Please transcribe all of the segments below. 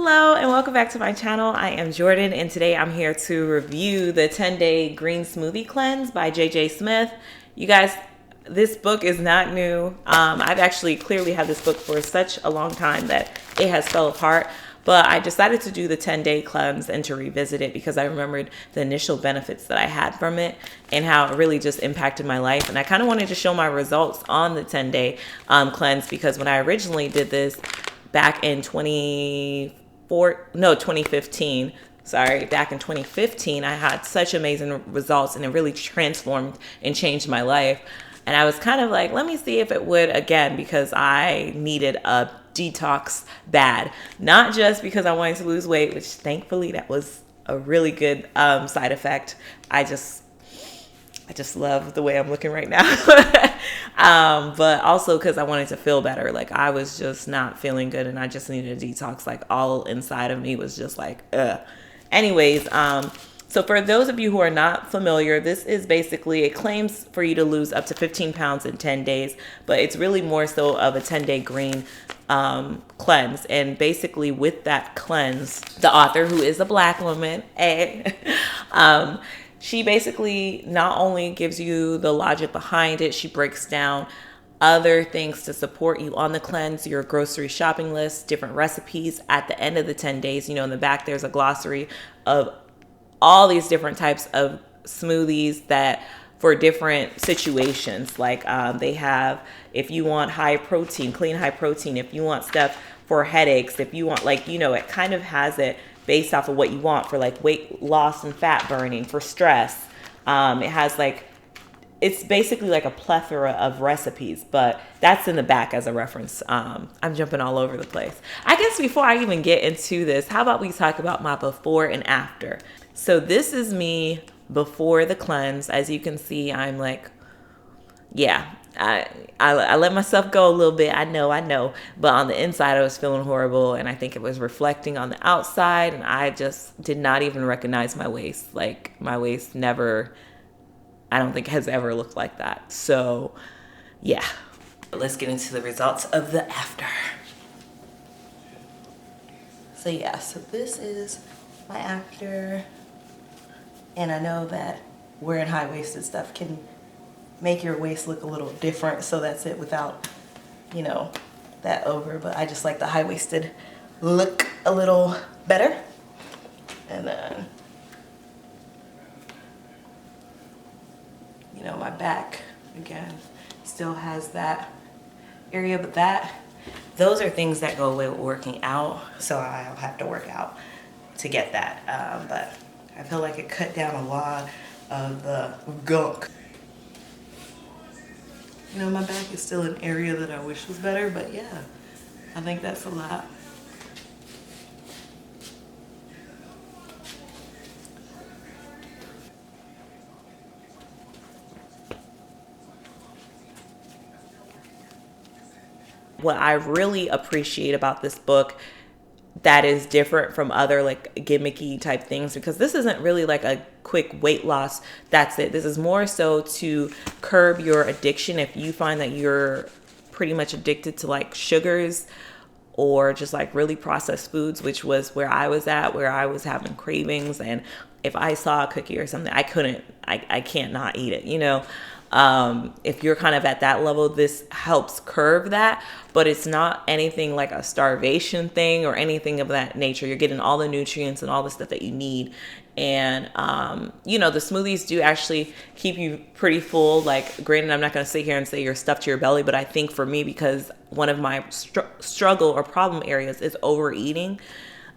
Hello and welcome back to my channel. I am Jordan and today I'm here to review the 10-day green smoothie cleanse by JJ Smith. You guys, this book is not new. I've actually clearly had this book for such a long time that it has fell apart, but I decided to do the 10-day cleanse and to revisit it because I remembered the initial benefits that I had from it and how it really just impacted my life. And I kind of wanted to show my results on the 10-day cleanse because when I originally did this back in 2015, back in 2015, I had such amazing results and it really transformed and changed my life. And I was kind of like, let me see if it would again, because I needed a detox bad. Not just because I wanted to lose weight, which thankfully that was a really good side effect. I just love the way I'm looking right now. But also because I wanted to feel better. Like I was just not feeling good and I just needed a detox. Like all inside of me was just like, ugh. Anyways, so for those of you who are not familiar, this is basically, it claims for you to lose up to 15 pounds in 10 days, but it's really more so of a 10-day green cleanse. And basically with that cleanse, the author, who is a Black woman, she basically not only gives you the logic behind it, she breaks down other things to support you on the cleanse, your grocery shopping list, different recipes at the end of the 10 days. You know, in the back, there's a glossary of all these different types of smoothies that for different situations. Like they have, if you want high protein, clean high protein, if you want stuff for headaches, if you want, like, you know, it kind of has it based off of what you want for like weight loss and fat burning, for stress. It has like, it's basically like a plethora of recipes, but that's in the back as a reference. I'm jumping all over the place. I guess before I even get into this, how about we talk about my before and after? So this is me before the cleanse. As you can see, I'm like, yeah, I let myself go a little bit. I know. But on the inside, I was feeling horrible. And I think it was reflecting on the outside. And I just did not even recognize my waist. Like my waist never, I don't think has ever looked like that. So yeah, let's get into the results of the after. So yeah, so this is my after. And I know that wearing high-waisted stuff can make your waist look a little different. So that's it without, you know, that over. But I just like the high-waisted look a little better. And then, you know, my back, again, still has that area. But those are things that go away with working out. So I'll have to work out to get that. But I feel like it cut down a lot of the gunk. You know, my back is still an area that I wish was better, but yeah, I think that's a lot. What I really appreciate about this book that is different from other like gimmicky type things, because this isn't really like a quick weight loss, that's it. This is more so to curb your addiction. If you find that you're pretty much addicted to like sugars or just like really processed foods, which was where I was at, where I was having cravings, and if I saw a cookie or something, I can't not eat it, you know. If you're kind of at that level, this helps curb that, but it's not anything like a starvation thing or anything of that nature. You're getting all the nutrients and all the stuff that you need. And, you know, the smoothies do actually keep you pretty full. Like, granted, I'm not going to sit here and say you're stuffed to your belly, but I think for me, because one of my struggle or problem areas is overeating,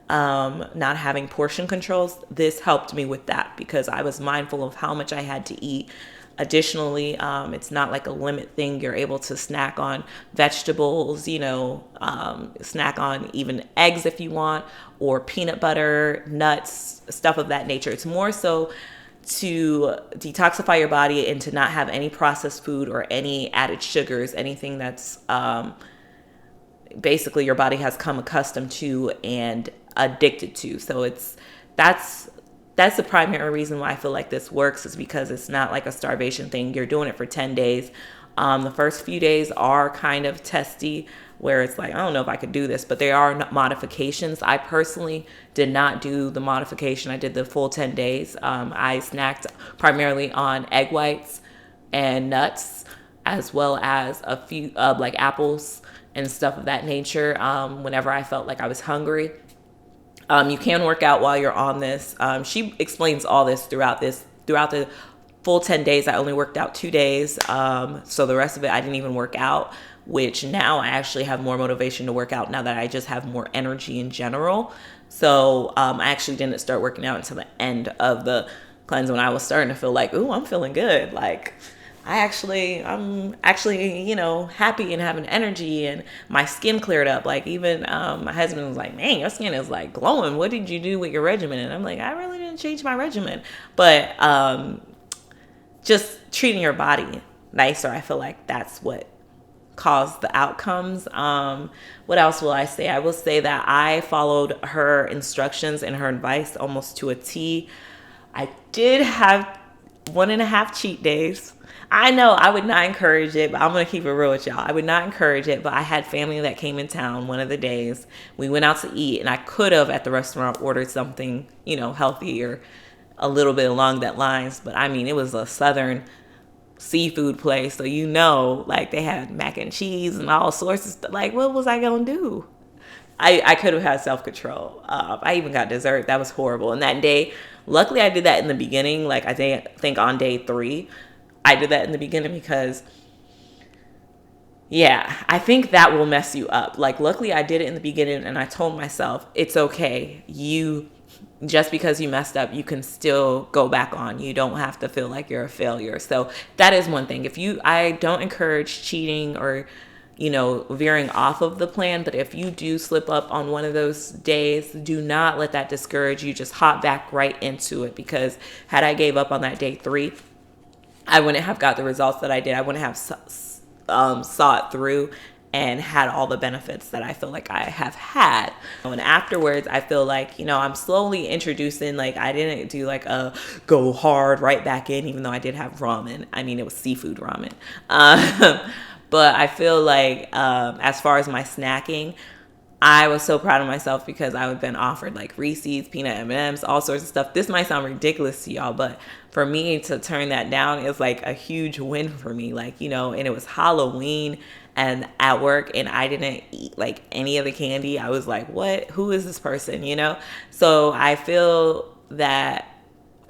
not having portion controls, this helped me with that because I was mindful of how much I had to eat. Additionally, it's not like a limit thing. You're able to snack on vegetables, you know, snack on even eggs if you want, or peanut butter, nuts, stuff of that nature. It's more so to detoxify your body and to not have any processed food or any added sugars, anything that's basically your body has come accustomed to and addicted to. So that's the primary reason why I feel like this works, is because it's not like a starvation thing. You're doing it for 10 days. The first few days are kind of testy, where it's like, I don't know if I could do this, but there are modifications. I personally did not do the modification. I did the full 10 days. I snacked primarily on egg whites and nuts, as well as a few like apples and stuff of that nature, whenever I felt like I was hungry. You can work out while you're on this. She explains all this throughout the full 10 days. I only worked out 2 days. So the rest of it, I didn't even work out, which now I actually have more motivation to work out now that I just have more energy in general. So I actually didn't start working out until the end of the cleanse, when I was starting to feel like, ooh, I'm feeling good. Like, I'm actually, you know, happy and having energy, and my skin cleared up. Like, even my husband was like, man, your skin is like glowing. What did you do with your regimen? And I'm like, I really didn't change my regimen. But just treating your body nicer, I feel like that's what caused the outcomes. What else will I say? I will say that I followed her instructions and her advice almost to a T. I did have 1.5 cheat days. I know I would not encourage it, but I'm going to keep it real with y'all. I would not encourage it, but I had family that came in town one of the days. We went out to eat, and I could have at the restaurant ordered something, you know, healthy or a little bit along that lines. But I mean, it was a southern seafood place, so you know, like, they had mac and cheese and all sorts of stuff. Like, what was I going to do? I could have had self-control. I even got dessert. That was horrible. And that day, luckily I did that in the beginning. Like, I think on day 3, I did that in the beginning because, yeah, I think that will mess you up. Like, luckily I did it in the beginning, and I told myself, it's okay. Just because you messed up, you can still go back on. You don't have to feel like you're a failure. So that is one thing. I don't encourage cheating or, you know, veering off of the plan. But if you do slip up on one of those days, do not let that discourage you. Just hop back right into it, because had I gave up on that day 3, I wouldn't have got the results that I did. I wouldn't have saw it through and had all the benefits that I feel like I have had. And afterwards, I feel like, you know, I'm slowly introducing, like, I didn't do like a go hard right back in, even though I did have ramen. I mean, it was seafood ramen. But I feel like as far as my snacking, I was so proud of myself, because I had been offered like Reese's, peanut M&Ms, all sorts of stuff. This might sound ridiculous to y'all, but for me to turn that down is like a huge win for me. Like, you know, and it was Halloween and at work, and I didn't eat like any of the candy. I was like, what? Who is this person? You know? So I feel that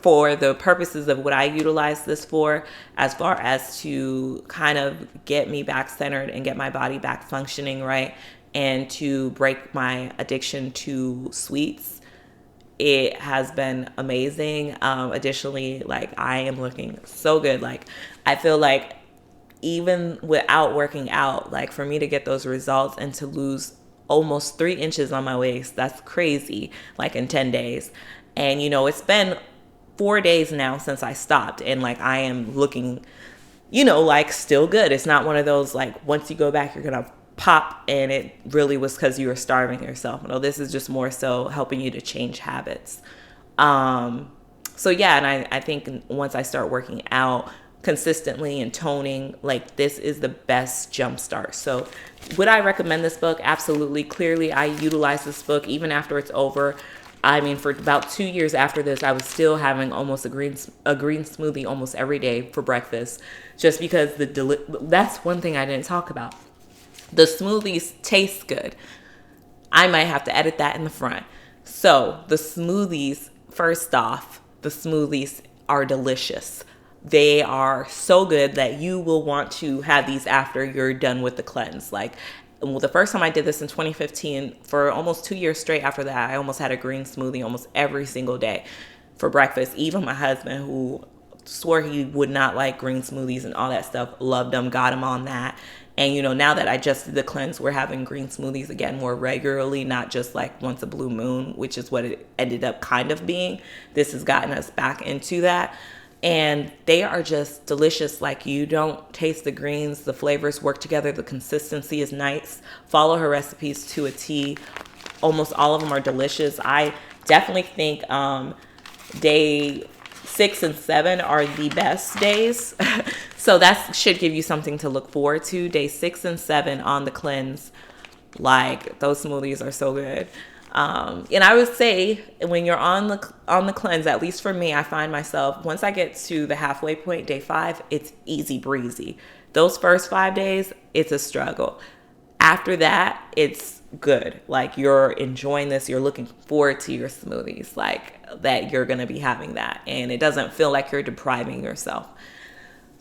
for the purposes of what I utilize this for, as far as to kind of get me back centered and get my body back functioning right, and to break my addiction to sweets, it has been amazing. Additionally, like, I am looking so good. Like, I feel like even without working out, like, for me to get those results and to lose almost 3 inches on my waist, that's crazy, like, in 10 days. And, you know, it's been 4 days now since I stopped, and like, I am looking, you know, like, still good. It's not one of those, like, once you go back, you're going to pop and it really was because you were starving yourself. No, this is just more so helping you to change habits. So yeah, and I think once I start working out consistently and toning, like, this is the best jump start. So would I recommend this book? Absolutely. Clearly, I utilize this book even after it's over. I mean, for about 2 years after this, I was still having almost a green smoothie almost every day for breakfast, just because that's one thing I didn't talk about. The smoothies taste good. I might have to edit that in the front. So the smoothies, first off, the smoothies are delicious. They are so good that you will want to have these after you're done with the cleanse. Like, well, the first time I did this in 2015, for almost 2 years straight after that, I almost had a green smoothie almost every single day for breakfast. Even my husband, who swore he would not like green smoothies and all that stuff, loved them, got him on that. And, you know, now that I just did the cleanse, we're having green smoothies again more regularly, not just like once a blue moon, which is what it ended up kind of being. This has gotten us back into that. And they are just delicious. Like, you don't taste the greens. The flavors work together. The consistency is nice. Follow her recipes to a T. Almost all of them are delicious. I definitely think day 6 and 7 are the best days. So that should give you something to look forward to. Day 6 and 7 on the cleanse Like, those smoothies are so good. And I would say when you're on the cleanse, at least for me, I find myself, once I get to the halfway point, day 5, it's easy breezy. Those first 5 days, it's a struggle. After that, it's good. Like, you're enjoying this. You're looking forward to your smoothies, like that you're going to be having that. And it doesn't feel like you're depriving yourself.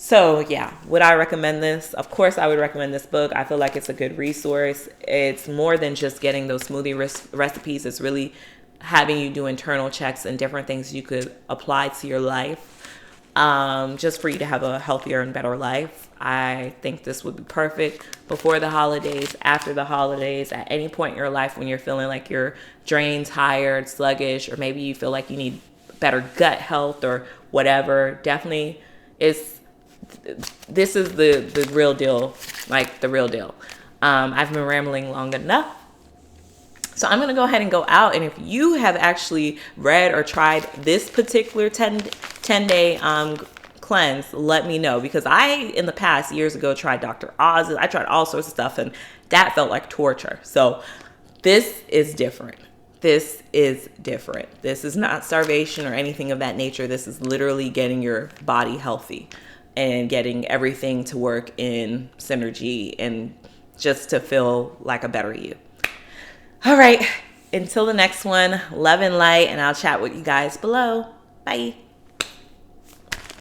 So yeah, would I recommend this? Of course, I would recommend this book. I feel like it's a good resource. It's more than just getting those smoothie recipes. It's really having you do internal checks and different things you could apply to your life, just for you to have a healthier and better life. I think this would be perfect before the holidays, after the holidays, at any point in your life when you're feeling like you're drained, tired, sluggish, or maybe you feel like you need better gut health or whatever. Definitely, this is the real deal, like the real deal. I've been rambling long enough. So I'm going to go ahead and go out. And if you have actually read or tried this particular 10-day cleanse, let me know. Because I, in the past, years ago, tried Dr. Oz's. I tried all sorts of stuff, and that felt like torture. So this is different. This is different. This is not starvation or anything of that nature. This is literally getting your body healthy and getting everything to work in synergy and just to feel like a better you. All right, until the next one, love and light, and I'll chat with you guys below. Bye.